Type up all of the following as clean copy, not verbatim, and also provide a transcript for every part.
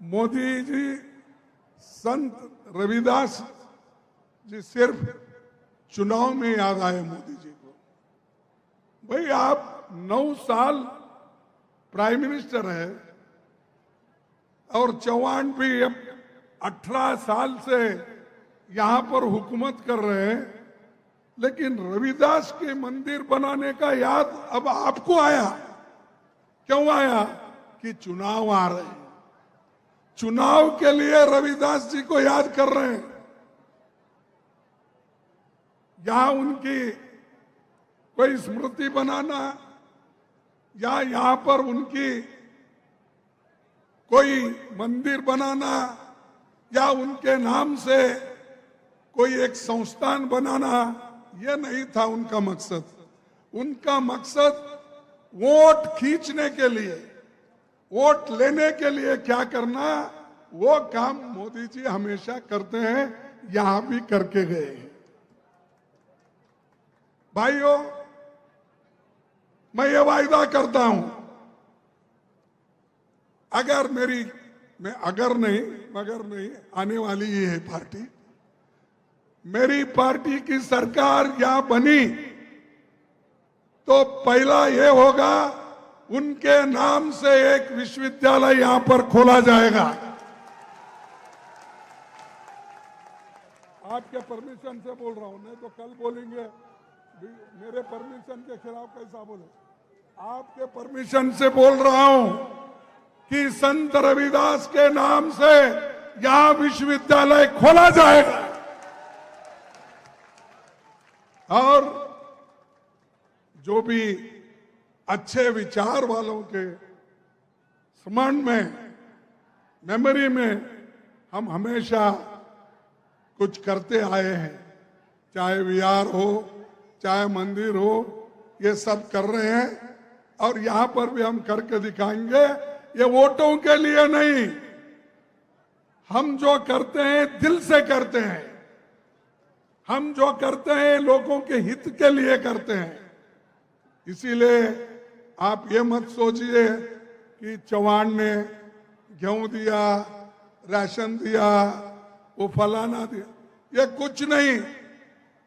मोदी जी, संत रविदास जी सिर्फ चुनाव में याद आए मोदी जी को। भाई आप 9 साल प्राइम मिनिस्टर है और चौहान भी अब 18 साल से यहां पर हुकूमत कर रहे हैं, लेकिन रविदास के मंदिर बनाने का याद अब आपको आया। क्यों आया? कि चुनाव आ रहे हैं, चुनाव के लिए रविदास जी को याद कर रहे हैं। यहां उनकी कोई स्मृति बनाना या यहां पर उनकी कोई मंदिर बनाना या उनके नाम से कोई एक संस्थान बनाना, यह नहीं था उनका मकसद। उनका मकसद वोट खींचने के लिए, वोट लेने के लिए क्या करना, वो काम मोदी जी हमेशा करते हैं, यहां भी करके गए हैं। भाइयों, मैं ये वायदा करता हूं, अगर मेरी अगर नहीं आने वाली ये है पार्टी, मेरी पार्टी की सरकार यहां बनी तो पहला ये होगा, उनके नाम से एक विश्वविद्यालय यहां पर खोला जाएगा। आपके परमिशन से बोल रहा हूं, नहीं तो कल बोलेंगे मेरे परमिशन के खिलाफ कैसा बोले। आपके परमिशन से बोल रहा हूं कि संत रविदास के नाम से यहां विश्वविद्यालय खोला जाएगा और जो भी अच्छे विचार वालों के स्मरण में, मेमोरी में हम हमेशा कुछ करते आए हैं, चाहे विहार हो, चाहे मंदिर हो, ये सब कर रहे हैं और यहां पर भी हम करके दिखाएंगे। ये वोटों के लिए नहीं, हम जो करते हैं दिल से करते हैं, हम जो करते हैं लोगों के हित के लिए करते हैं। इसीलिए आप ये मत सोचिए कि चौहान ने गेहूं दिया, राशन दिया, वो फलाना दिया, ये कुछ नहीं।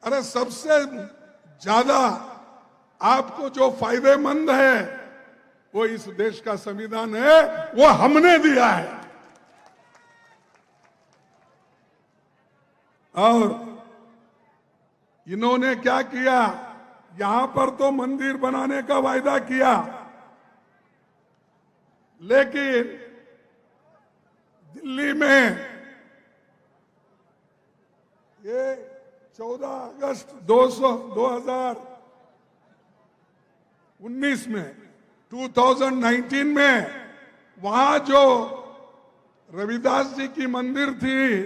अरे सबसे ज्यादा आपको जो फायदेमंद है वो इस देश का संविधान है, वो हमने दिया है। और इन्होंने क्या किया, यहां पर तो मंदिर बनाने का वायदा किया, लेकिन दिल्ली में ये 14 अगस्त 2019 में वहां जो रविदास जी की मंदिर थी,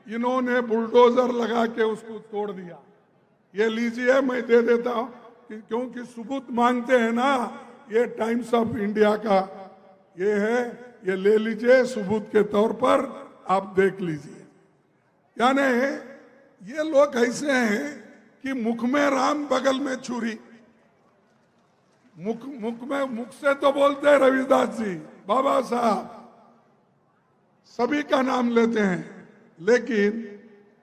इन्होंने बुलडोजर लगा के उसको तोड़ दिया। ये लीजिए, मैं दे देता हूं, क्योंकि सबूत मांगते हैं ना, ये टाइम्स ऑफ इंडिया का ये है, ये ले लीजिए सबूत के तौर पर, आप देख लीजिए। यानी ये लोग ऐसे हैं कि मुख में राम बगल में छुरी। मुख से तो बोलते हैं रविदास जी, बाबा साहब, सभी का नाम लेते हैं, लेकिन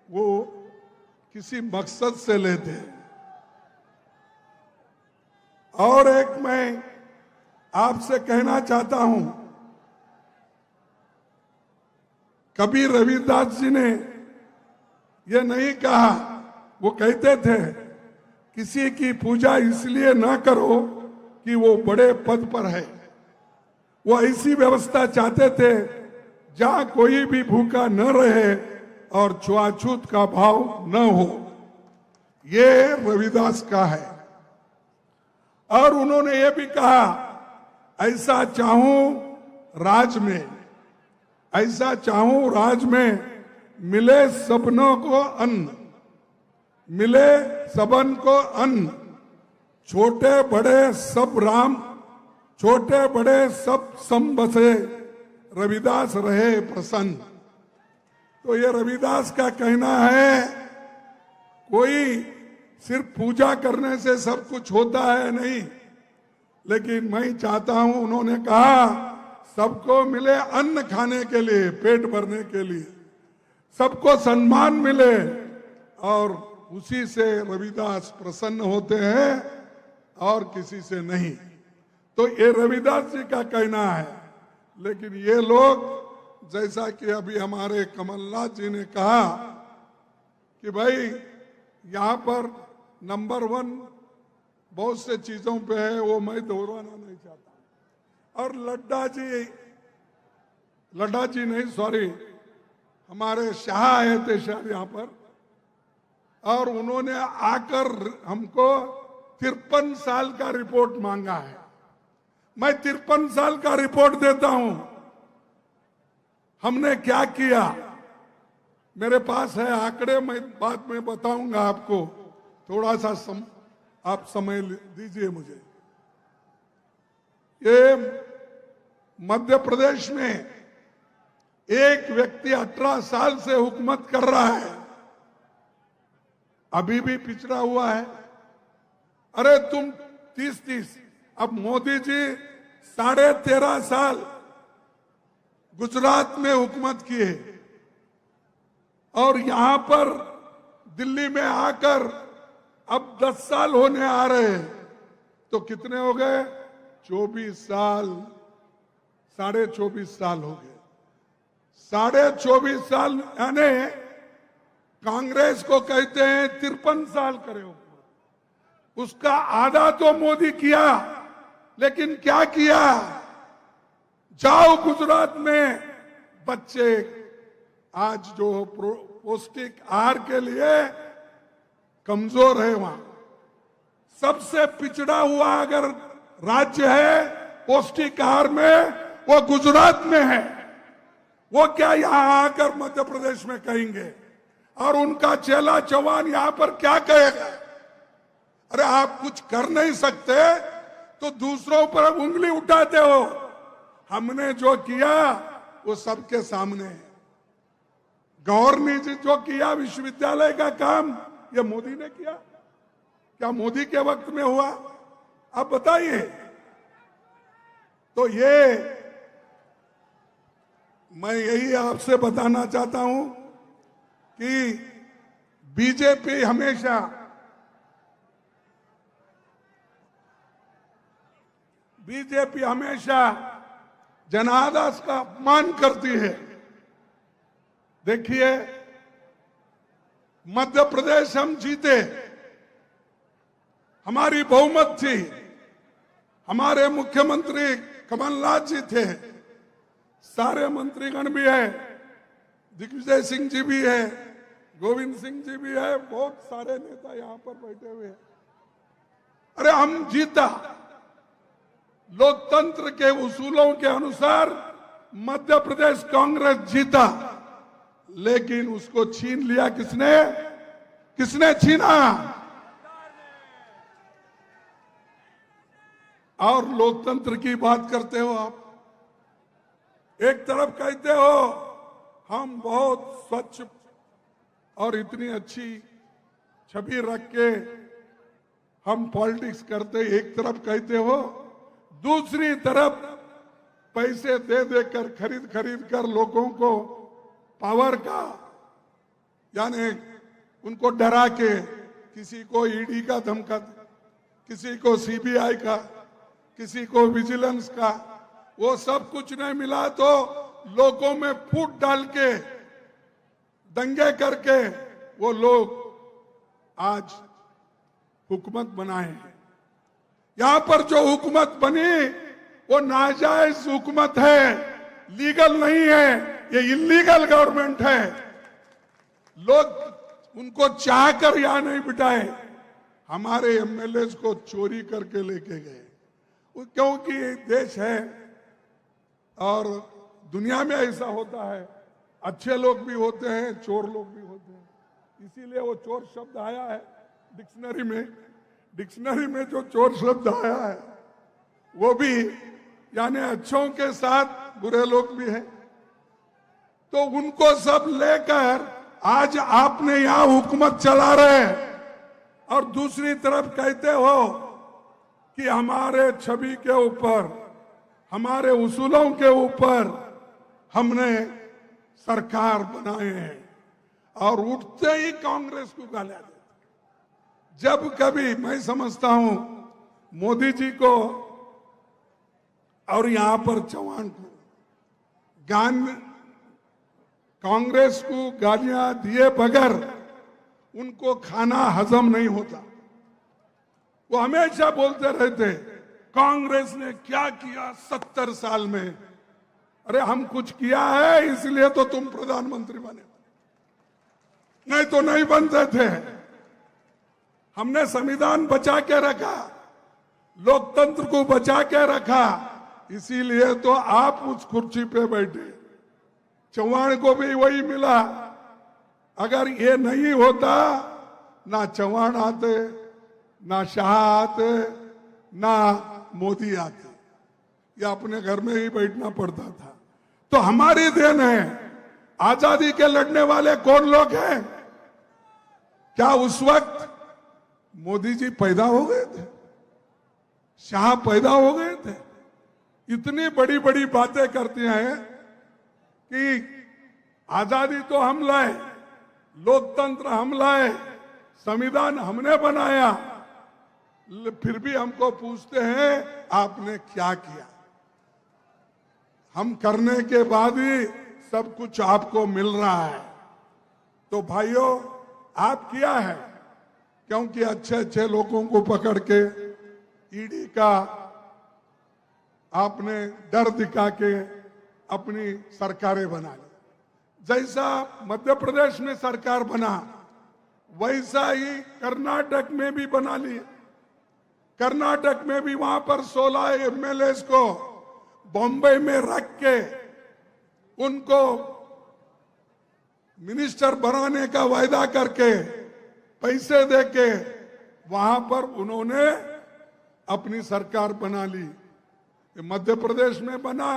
वो किसी मकसद से लेते हैं। और एक मैं आपसे कहना चाहता हूं, कभी रविदास जी ने ये नहीं कहा, वो कहते थे किसी की पूजा इसलिए ना करो कि वो बड़े पद पर है। वो ऐसी व्यवस्था चाहते थे जहां कोई भी भूखा न रहे और छुआछूत का भाव न हो। ये रविदास का है। और उन्होंने ये भी कहा, ऐसा चाहूं राज में, ऐसा चाहूं राज में मिले सबनों को अन्न, मिले सबन को अन्न, छोटे बड़े सब राम, छोटे बड़े सब सम बसे, रविदास रहे प्रसन्न। तो ये रविदास का कहना है, कोई सिर्फ पूजा करने से सब कुछ होता है नहीं, लेकिन मैं चाहता हूं, उन्होंने कहा सबको मिले अन्न खाने के लिए, पेट भरने के लिए, सबको सम्मान मिले, और उसी से रविदास प्रसन्न होते हैं और किसी से नहीं। तो ये रविदास जी का कहना है। लेकिन ये लोग, जैसा कि अभी हमारे कमलनाथ जी ने कहा कि भाई यहाँ पर नंबर 1 बहुत से चीजों पे है, वो मैं दोहराना नहीं चाहता। और लड्डा जी नहीं, सॉरी, हमारे शाह आए थे शायद यहाँ पर, और उन्होंने आकर हमको 53 साल का रिपोर्ट मांगा है। मैं 53 साल का रिपोर्ट देता हूं, हमने क्या किया। मेरे पास है आंकड़े, मैं बाद में बताऊंगा आपको, थोड़ा सा आप समय दीजिए मुझे। ये मध्य प्रदेश में एक व्यक्ति 18 साल से हुकूमत कर रहा है, अभी भी पिछड़ा हुआ है। अरे तुम 30-30, अब मोदी जी 13.5 साल गुजरात में हुकूमत किए, और यहां पर दिल्ली में आकर अब 10 साल होने आ रहे हैं, तो कितने हो गए? 24 साल, 24.5 साल हो गए। 24.5 साल, यानी कांग्रेस को कहते हैं 53 साल करे हो, उसका आधा तो मोदी किया। लेकिन क्या किया? जाओ गुजरात में, बच्चे आज जो पौष्टिक आहार के लिए कमजोर है, वहां सबसे पिछड़ा हुआ अगर राज्य है पौष्टिक आहार में, वो गुजरात में है। वो क्या यहां आकर मध्य प्रदेश में कहेंगे? और उनका चेला चौहान यहां पर क्या कहेगा? अरे आप कुछ कर नहीं सकते तो दूसरों पर उंगली उठाते हो। हमने जो किया वो सबके सामने है। गौर ने जो किया विश्वविद्यालय का काम, ये मोदी ने किया? क्या मोदी के वक्त में हुआ? आप बताइए। तो ये मैं यही आपसे बताना चाहता हूं कि बीजेपी हमेशा जनादेश का अपमान करती है। देखिए, मध्य प्रदेश हम जीते, हमारी बहुमत थी, हमारे मुख्यमंत्री कमलनाथ जी थे, सारे मंत्रीगण भी है, दिग्विजय सिंह जी भी है, गोविंद सिंह जी भी है, बहुत सारे नेता यहां पर बैठे हुए हैं। अरे हम जीता, लोकतंत्र के उसूलों के अनुसार मध्य प्रदेश कांग्रेस जीता, लेकिन उसको छीन लिया किसने? किसने छीना? और लोकतंत्र की बात करते हो आप। एक तरफ कहते हो हम बहुत स्वच्छ और इतनी अच्छी छवि रख के हम पॉलिटिक्स करते, एक तरफ कहते हो, दूसरी तरफ पैसे दे देकर खरीद कर लोगों को पावर का, यानी उनको डरा के, किसी को ईडी का धमका, किसी को सीबीआई का, किसी को विजिलेंस का, वो सब कुछ नहीं मिला तो लोगों में फूट डाल के, दंगे करके वो लोग आज हुकूमत बनाए। यहां पर जो हुकूमत बनी वो नाजायज हुकूमत है, लीगल नहीं है, ये इलीगल गवर्नमेंट है। लोग उनको चाहकर यहां नहीं बिठाए, हमारे एमएलए को चोरी करके लेके गए, क्योंकि देश है और दुनिया में ऐसा होता है, अच्छे लोग भी होते हैं, चोर लोग भी होते हैं। इसीलिए वो चोर शब्द आया है डिक्शनरी में जो चोर शब्द आया है वो भी, यानी अच्छों के साथ बुरे लोग भी हैं। तो उनको सब लेकर आज आपने यहां हुकूमत चला रहे हैं, और दूसरी तरफ कहते हो कि हमारे छवि के ऊपर, हमारे उसूलों के ऊपर हमने सरकार बनाए हैं और उठते ही कांग्रेस को गालियां देते। जब कभी मैं समझता हूं मोदी जी को और यहां पर चौहान को कांग्रेस को गालियां दिए बगैर उनको खाना हजम नहीं होता। वो हमेशा बोलते रहते कांग्रेस ने क्या किया 70 साल में। अरे हम कुछ किया है इसलिए तो तुम प्रधानमंत्री बने, नहीं तो नहीं बनते थे। हमने संविधान बचा के रखा, लोकतंत्र को बचा के रखा, इसीलिए तो आप उस कुर्सी पे बैठे। चौहान को भी वही मिला। अगर ये नहीं होता ना चौहान आते, ना शाह आते, ना मोदी आते, या अपने घर में ही बैठना पड़ता था। तो हमारी देन है। आजादी के लड़ने वाले कौन लोग हैं? क्या उस वक्त मोदी जी पैदा हो गए थे? शाह पैदा हो गए थे? इतनी बड़ी बड़ी बातें करती हैं कि आजादी तो हम लाए, लोकतंत्र हम लाए, संविधान हमने बनाया, फिर भी हमको पूछते हैं आपने क्या किया। हम करने के बाद ही सब कुछ आपको मिल रहा है। तो भाइयों, आप किया है, क्योंकि अच्छे अच्छे लोगों को पकड़ के ईडी का आपने डर दिखा के अपनी सरकारें बना ली। जैसा मध्य प्रदेश में सरकार बना वैसा ही कर्नाटक में भी बना ली। कर्नाटक में भी वहां पर 16 एमएलए को बॉम्बे में रख के उनको मिनिस्टर बनाने का वायदा करके पैसे देके वहां पर उन्होंने अपनी सरकार बना ली। मध्य प्रदेश में बना,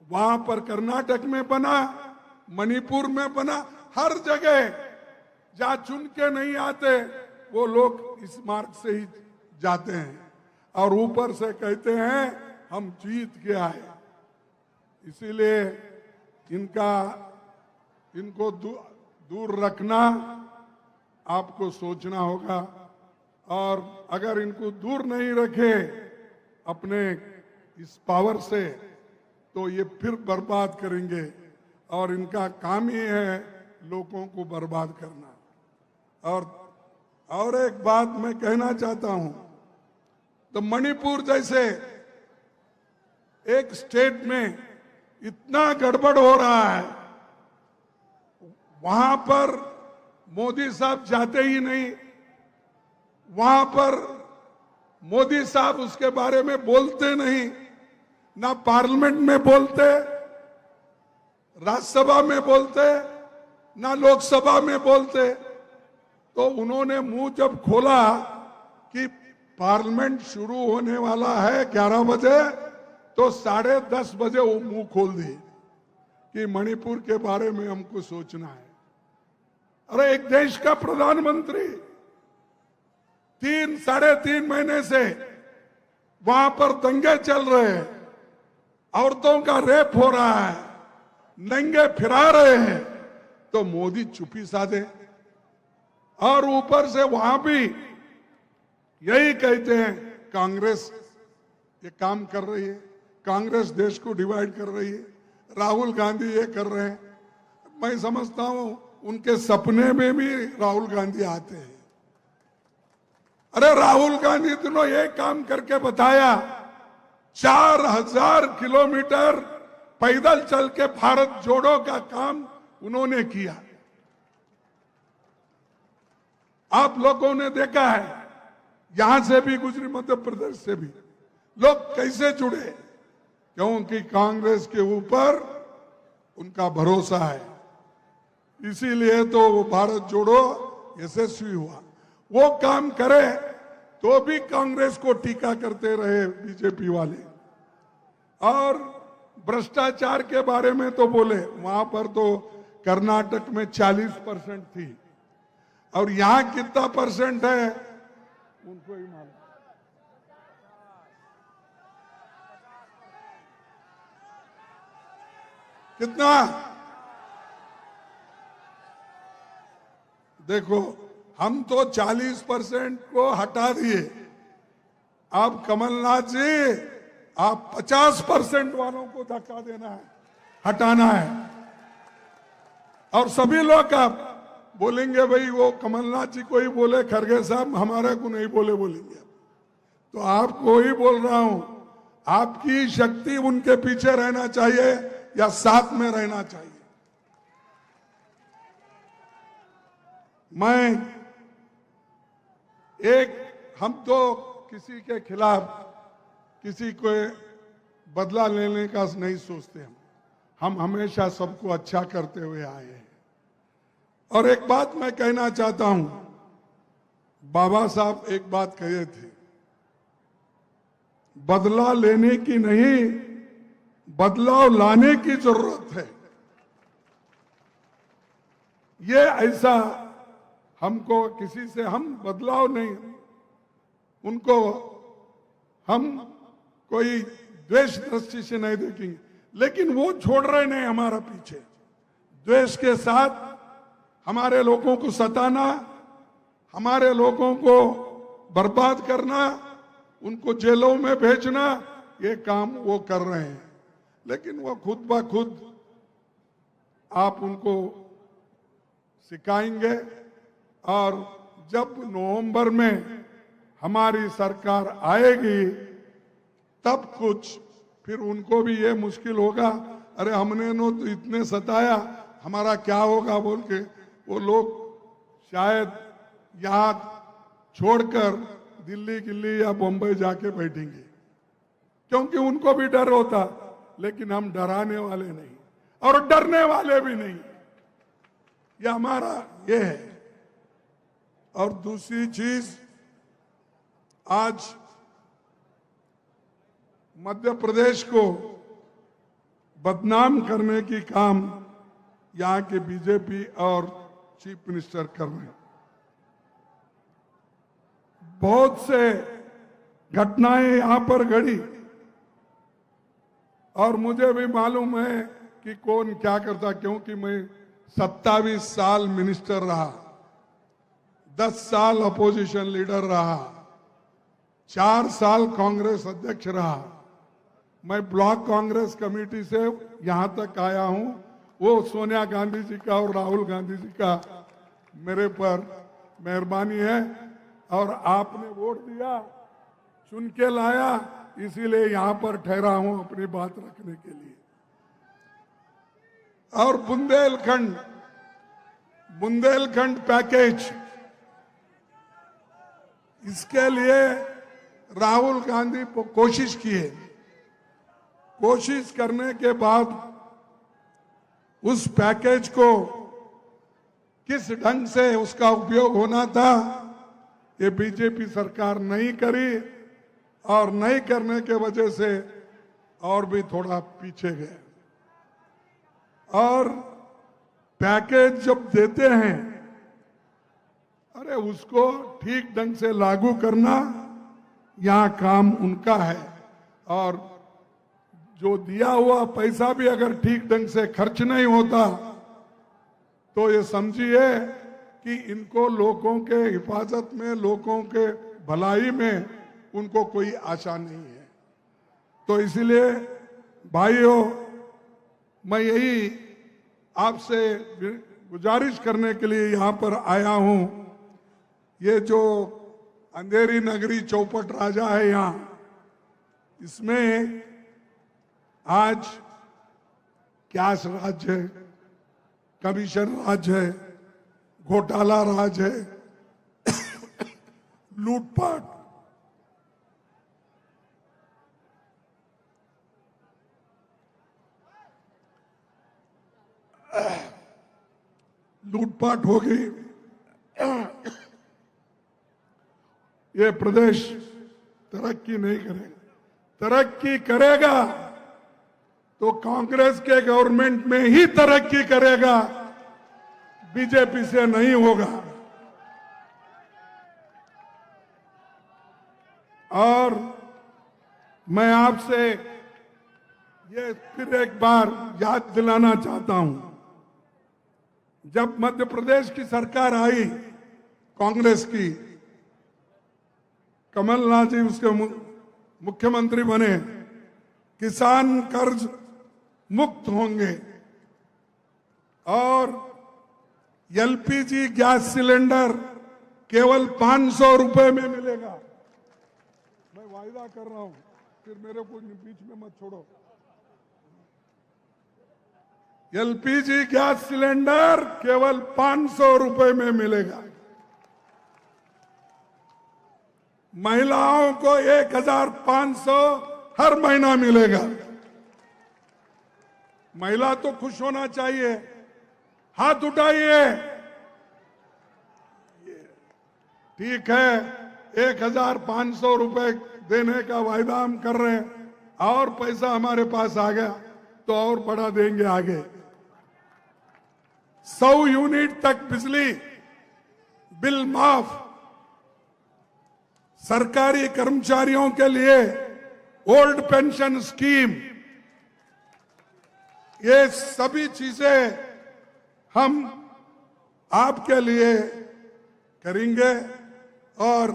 वहां पर कर्नाटक में बना, मणिपुर में बना, हर जगह जहां चुन के नहीं आते वो लोग इस मार्ग से ही जाते हैं और ऊपर से कहते हैं हम जीत के आए। इसीलिए इनको दूर रखना आपको सोचना होगा, और अगर इनको दूर नहीं रखे अपने इस पावर से तो ये फिर बर्बाद करेंगे, और इनका काम ही है लोगों को बर्बाद करना। और एक बात मैं कहना चाहता हूं, तो मणिपुर जैसे एक स्टेट में इतना गड़बड़ हो रहा है, वहां पर मोदी साहब जाते ही नहीं, वहां पर मोदी साहब उसके बारे में बोलते नहीं, ना पार्लियामेंट में बोलते, राज्यसभा में बोलते, ना लोकसभा में बोलते। तो उन्होंने मुंह जब खोला कि पार्लियामेंट शुरू होने वाला है 11 बजे, तो 10:30 बजे वो मुंह खोल दिए कि मणिपुर के बारे में हमको सोचना है। अरे एक देश का प्रधानमंत्री 3-3.5 महीने से वहां पर दंगे चल रहे हैं, औरतों का रेप हो रहा है, नंगे फिरा रहे हैं, तो मोदी चुप्पी साधे। और ऊपर से वहां भी यही कहते हैं कांग्रेस ये काम कर रही है, कांग्रेस देश को डिवाइड कर रही है, राहुल गांधी ये कर रहे हैं। मैं समझता हूं उनके सपने में भी राहुल गांधी आते हैं। अरे राहुल गांधी दोनों ये काम करके बताया, 4000 किलोमीटर पैदल चल के भारत जोड़ो का काम उन्होंने किया। आप लोगों ने देखा है, यहां से भी गुजरी, मध्य प्रदेश से भी लोग कैसे जुड़े, क्योंकि कांग्रेस के ऊपर उनका भरोसा है। इसीलिए तो वो भारत जोड़ो यशस्वी हुआ। वो काम करे तो भी कांग्रेस को टीका करते रहे बीजेपी वाले, और भ्रष्टाचार के बारे में तो बोले, वहां पर तो कर्नाटक में 40% थी, और यहां कितना परसेंट है उनको ही मालूम। कितना? देखो, हम तो 40% को हटा दिए। अब कमलनाथ जी, आप 50% वालों को धक्का देना है, हटाना है। और सभी लोग आप बोलेंगे भाई वो कमलनाथ जी को ही बोले, खड़गे साहब हमारे को नहीं बोले बोलेंगे। तो आपको ही बोल रहा हूं, आपकी शक्ति उनके पीछे रहना चाहिए या साथ में रहना चाहिए। हम तो किसी के खिलाफ किसी को बदला लेने का नहीं सोचते। हम हमेशा सबको अच्छा करते हुए आए हैं। और एक बात मैं कहना चाहता हूं, बाबा साहब एक बात कहे थे, बदला लेने की नहीं, बदलाव लाने की जरूरत है। ये ऐसा हमको किसी से हम बदलाव नहीं, उनको हम कोई द्वेष दृष्टि से नहीं देखेंगे, लेकिन वो छोड़ रहे नहीं हमारा पीछे। द्वेष के साथ हमारे लोगों को सताना, हमारे लोगों को बर्बाद करना, उनको जेलों में भेजना, ये काम वो कर रहे हैं। लेकिन वो खुद ब खुद आप उनको सिखाएंगे। और जब नवंबर में हमारी सरकार आएगी, तब कुछ फिर उनको भी ये मुश्किल होगा, अरे हमने नो तो इतने सताया, हमारा क्या होगा बोल के वो लोग शायद यहाँ छोड़कर दिल्ली गिल्ली या बम्बई जाके बैठेंगे, क्योंकि उनको भी डर होता। लेकिन हम डराने वाले नहीं और डरने वाले भी नहीं, ये हमारा ये है। और दूसरी चीज, आज मध्य प्रदेश को बदनाम करने की काम यहाँ के बीजेपी और चीफ मिनिस्टर कर रहे हैं। बहुत से घटनाएं यहां पर घड़ी और मुझे भी मालूम है कि कौन क्या करता, क्योंकि मैं 27 साल मिनिस्टर रहा, 10 साल अपोजिशन लीडर रहा, 4 साल कांग्रेस अध्यक्ष रहा। मैं ब्लॉक कांग्रेस कमेटी से यहां तक आया हूं। वो सोनिया गांधी जी का और राहुल गांधी जी का मेरे पर मेहरबानी है, और आपने वोट दिया, चुन के लाया, इसीलिए यहां पर ठहरा हूं अपनी बात रखने के लिए। और बुंदेलखंड पैकेज, इसके लिए राहुल गांधी कोशिश किए। कोशिश करने के बाद उस पैकेज को किस ढंग से उसका उपयोग होना था, ये बीजेपी सरकार नहीं करी, और नहीं करने के वजह से और भी थोड़ा पीछे गए। और पैकेज जब देते हैं, अरे उसको ठीक ढंग से लागू करना यहां काम उनका है। और जो दिया हुआ पैसा भी अगर ठीक ढंग से खर्च नहीं होता, तो ये समझिए कि इनको लोगों के हिफाजत में, लोगों के भलाई में उनको कोई आशा नहीं है। तो इसलिए भाइयों, मैं यही आपसे गुजारिश करने के लिए यहां पर आया हूं। ये जो अंधेरी नगरी चौपट राजा है यहां, इसमें आज कैश राज है, कमीशन राज है, घोटाला राज है, लूटपाट। लूटपाट हो गई। ये प्रदेश तरक्की नहीं करेगा। तरक्की करेगा तो कांग्रेस के गवर्नमेंट में ही तरक्की करेगा, बीजेपी से नहीं होगा। और मैं आपसे ये फिर एक बार याद दिलाना चाहता हूं, जब मध्य प्रदेश की सरकार आई कांग्रेस की, कमलनाथ जी उसके मुख्यमंत्री बने, किसान कर्ज मुक्त होंगे और एलपीजी गैस सिलेंडर केवल 500 रुपए में मिलेगा। मैं वायदा कर रहा हूं, फिर मेरे को बीच में मत छोड़ो। एलपीजी गैस सिलेंडर केवल 500 रुपए में मिलेगा। महिलाओं को 1500 हर महीना मिलेगा। महिला तो खुश होना चाहिए, हाथ उठाइए। ठीक है, 1500 रुपए देने का वायदा हम कर रहे हैं, और पैसा हमारे पास आ गया तो और बढ़ा देंगे आगे। 100 यूनिट तक बिजली बिल माफ, सरकारी कर्मचारियों के लिए ओल्ड पेंशन स्कीम, ये सभी चीजें हम आपके लिए करेंगे। और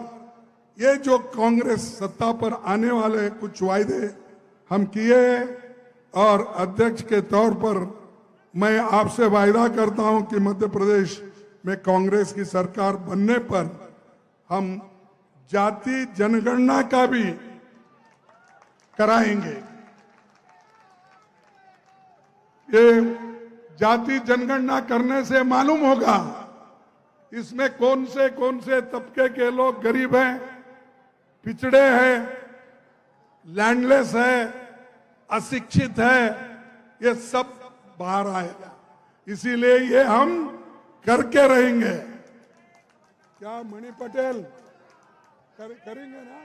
ये जो कांग्रेस सत्ता पर आने वाले कुछ वायदे हम किए, और अध्यक्ष के तौर पर मैं आपसे वायदा करता हूं कि मध्य प्रदेश में कांग्रेस की सरकार बनने पर हम जाति जनगणना का भी कराएंगे। ये जाति जनगणना करने से मालूम होगा इसमें कौन से तबके के लोग गरीब हैं, पिछड़े हैं, लैंडलेस है, अशिक्षित है, ये सब बाहर आएगा। इसीलिए ये हम करके रहेंगे। क्या मणि पटेल करेंगे ना?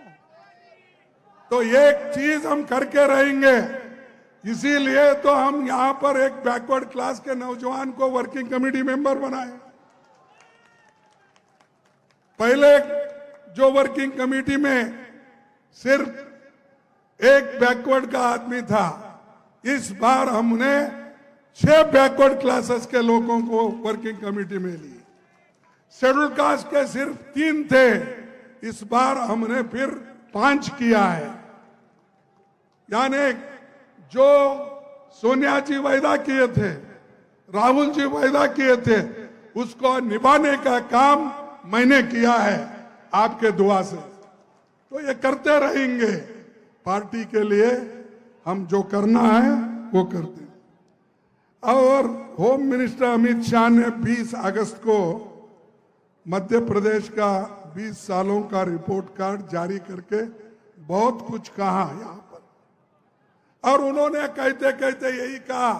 तो एक चीज हम करके रहेंगे। इसीलिए तो हम यहां पर एक बैकवर्ड क्लास के नौजवान को वर्किंग कमेटी मेंबर बनाए। पहले जो वर्किंग कमेटी में सिर्फ एक बैकवर्ड का आदमी था, इस बार हमने 6 बैकवर्ड क्लासेस के लोगों को वर्किंग कमेटी में ली। शेड्यूल कास्ट के सिर्फ 3 थे, इस बार हमने फिर 5 किया है। यानी जो सोनिया जी वायदा किए थे, राहुल जी वायदा किए थे, उसको निभाने का काम मैंने किया है आपके दुआ से। तो ये करते रहेंगे। पार्टी के लिए हम जो करना है वो करते हैं। और होम मिनिस्टर अमित शाह ने 20 अगस्त को मध्य प्रदेश का 20 सालों का रिपोर्ट कार्ड जारी करके बहुत कुछ कहा यहां पर, और उन्होंने कहते कहते यही कहा,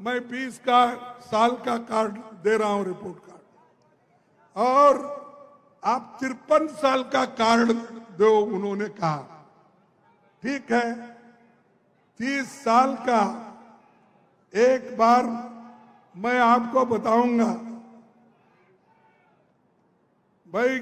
मैं 20 साल का कार्ड दे रहा हूं, रिपोर्ट कार्ड, और आप 53 साल का कार्ड दो, उन्होंने कहा। ठीक है, 30 साल का एक बार मैं आपको बताऊंगा भाई।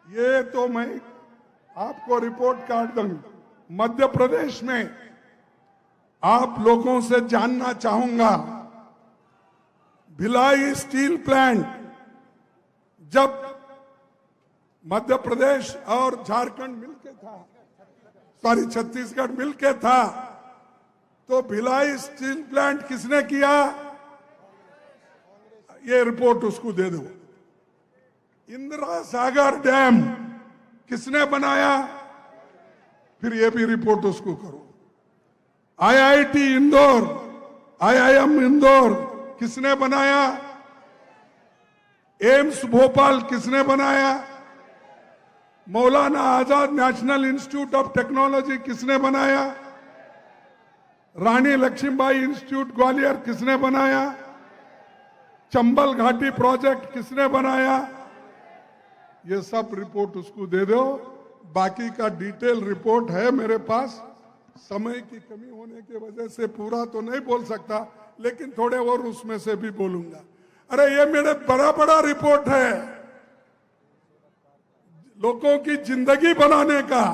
ये तो मैं आपको रिपोर्ट कार्ड दूंगा। मध्य प्रदेश में आप लोगों से जानना चाहूंगा, भिलाई स्टील प्लांट जब मध्य प्रदेश और झारखंड मिलके था, सॉरी छत्तीसगढ़ मिलके था, तो भिलाई स्टील प्लांट किसने किया? ये रिपोर्ट उसको दे दो। इंदिरा सागर डैम किसने बनाया? फिर ये भी रिपोर्ट उसको करो। आईआईटी इंदौर, आईआईएम इंदौर किसने बनाया? एम्स भोपाल किसने बनाया? Maulana Azad national institute of technology किसने बनाया? रानी लक्ष्मीबाई इंस्टीट्यूट ग्वालियर किसने बनाया? चंबल घाटी प्रोजेक्ट किसने बनाया? ये सब रिपोर्ट उसको दे दो, बाकी का डिटेल रिपोर्ट है मेरे पास। समय की कमी होने की वजह से पूरा तो नहीं बोल सकता, लेकिन थोड़े और उसमें से भी बोलूंगा। अरे ये मेरे बड़ा बड़ा रिपोर्ट है, लोगों की जिंदगी बनाने का,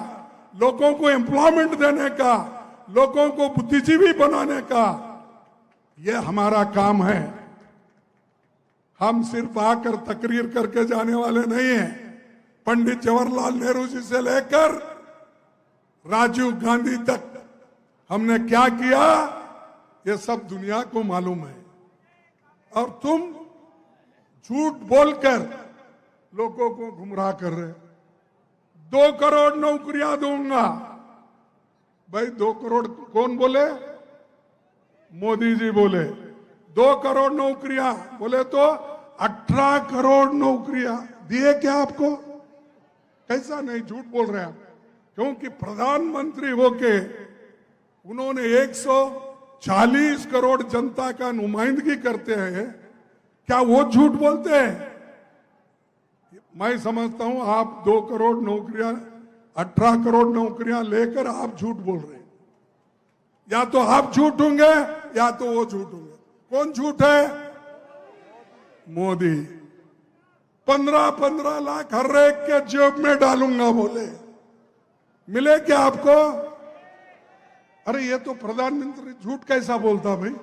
लोगों को एम्प्लॉयमेंट देने का, लोगों को बुद्धिजीवी बनाने का, यह हमारा काम है। हम सिर्फ आकर तकरीर करके जाने वाले नहीं हैं। पंडित जवाहरलाल नेहरू जी से लेकर राजीव गांधी तक हमने क्या किया, ये सब दुनिया को मालूम है। और तुम झूठ बोलकर लोगों को गुमराह कर रहे। 2 करोड़ नौकरियां दूंगा। भाई 2 करोड़ कौन बोले? मोदी जी बोले 2 करोड़ नौकरियां, बोले तो 18 करोड़ नौकरियां दिए क्या आपको? कैसा नहीं, झूठ बोल रहे हैं आप। क्योंकि प्रधानमंत्री होके उन्होंने 140 करोड़ जनता का नुमाइंदगी करते हैं, क्या वो झूठ बोलते हैं? मैं समझता हूं आप 2 करोड़ नौकरियां, 18 करोड़ नौकरियां लेकर आप झूठ बोल रहे हैं। या तो आप झूठ होंगे या तो वो झूठ होंगे। कौन झूठ है? मोदी। 15-15 लाख हर एक के जेब में डालूंगा बोले, मिले क्या आपको? अरे ये तो प्रधानमंत्री झूठ कैसा बोलता भाई?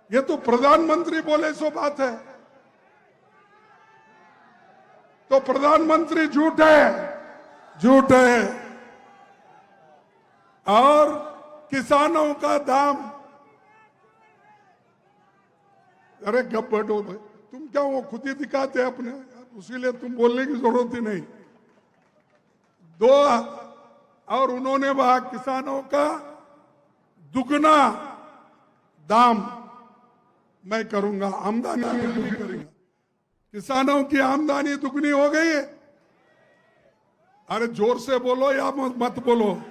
ये तो प्रधानमंत्री बोले सो बात है। तो प्रधानमंत्री झूठ है, झूठ है। और किसानों का दाम, अरे गप बैठो भाई, तुम क्या वो खुद ही दिखाते हैं अपने, उसीलिए तुम बोलने की जरूरत ही नहीं। 2 और उन्होंने वहा किसानों का दुगना दाम मैं करूंगा, आमदनी दुगनी करूंगा। किसानों की आमदनी दुगनी हो गई है। अरे जोर से बोलो या मत बोलो,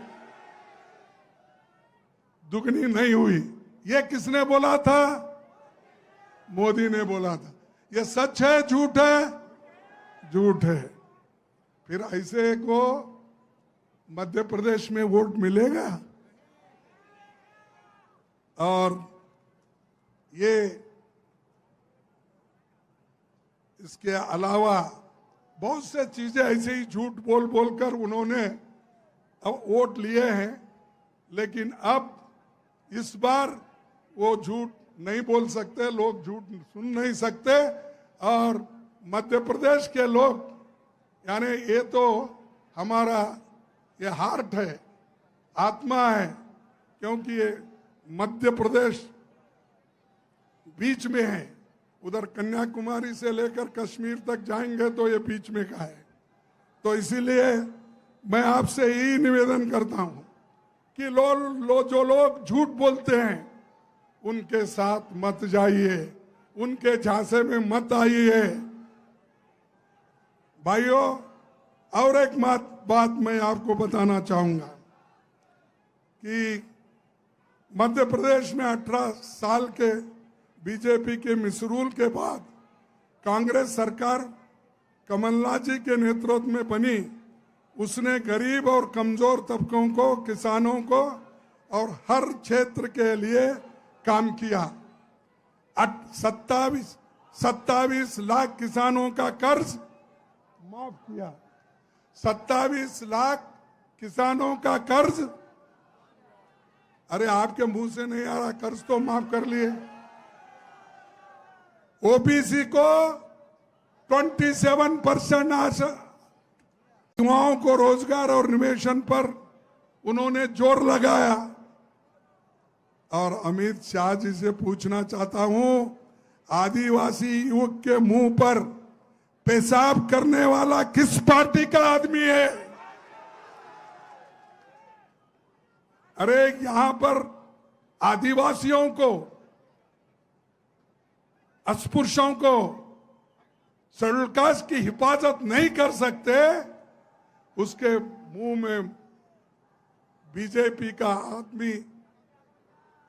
दुगनी नहीं हुई। ये किसने बोला था? मोदी ने बोला था। ये सच है झूठ है? झूठ है। फिर ऐसे को मध्य प्रदेश में वोट मिलेगा? और ये इसके अलावा बहुत से चीजें ऐसे ही झूठ बोल बोलकर उन्होंने अब वोट लिए हैं। लेकिन अब इस बार वो झूठ नहीं बोल सकते, लोग झूठ सुन नहीं सकते। और मध्य प्रदेश के लोग, यानी ये तो हमारा ये हार्ट है, आत्मा है, क्योंकि ये मध्य प्रदेश बीच में है। उधर कन्याकुमारी से लेकर कश्मीर तक जाएंगे तो ये बीच में का है। तो इसीलिए मैं आपसे यही निवेदन करता हूं कि जो लोग झूठ बोलते हैं उनके साथ मत जाइए, उनके झांसे में मत आइए भाइयों। और एक बात मैं आपको बताना चाहूंगा कि मध्य प्रदेश में 18 साल के बीजेपी के मिसरूल के बाद कांग्रेस सरकार कमलनाथ जी के नेतृत्व में बनी। उसने गरीब और कमजोर तबकों को, किसानों को और हर क्षेत्र के लिए काम किया। 27 लाख किसानों का कर्ज माफ किया। 27 लाख किसानों का कर्ज, अरे आपके मुंह से नहीं आ रहा, कर्ज तो माफ कर लिए। ओबीसी को 27% युवाओं को रोजगार और निवेशन पर उन्होंने जोर लगाया। और अमित शाह जी से पूछना चाहता हूं, आदिवासी युवक के मुंह पर पेशाब करने वाला किस पार्टी का आदमी है? अरे यहां पर आदिवासियों को, अस्पृश्यों को, शेड्यूल कास्ट की हिफाजत नहीं कर सकते, उसके मुंह में बीजेपी का आदमी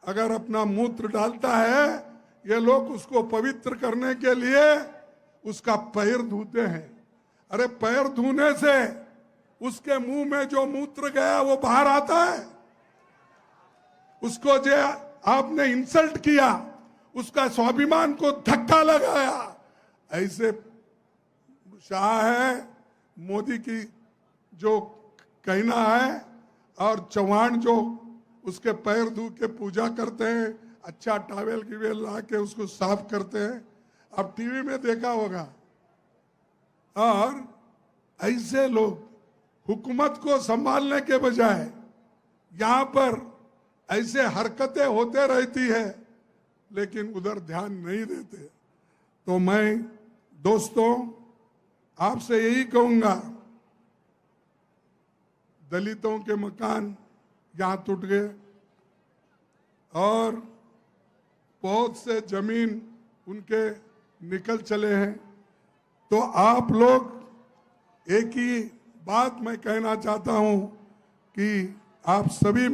अगर अपना मूत्र डालता है, ये लोग उसको पवित्र करने के लिए उसका पैर धोते हैं। अरे पैर धोने से उसके मुंह में जो मूत्र गया वो बाहर आता है। उसको जो आपने इंसल्ट किया, उसका स्वाभिमान को धक्का लगाया, ऐसे शाह है मोदी की जो कहना है। और चौहान जो उसके पैर धो के पूजा करते हैं, अच्छा टावेल की वेल ला के उसको साफ करते हैं, अब टीवी में देखा होगा। और ऐसे लोग हुकूमत को संभालने के बजाय यहां पर ऐसे हरकतें होते रहती है, लेकिन उधर ध्यान नहीं देते। तो मैं दोस्तों आपसे यही कहूंगा, दलितों के मकान यहां टूट गए और बहुत से जमीन उनके निकल चले हैं। तो आप लोग एक ही बात मैं कहना चाहता हूं कि आप सभी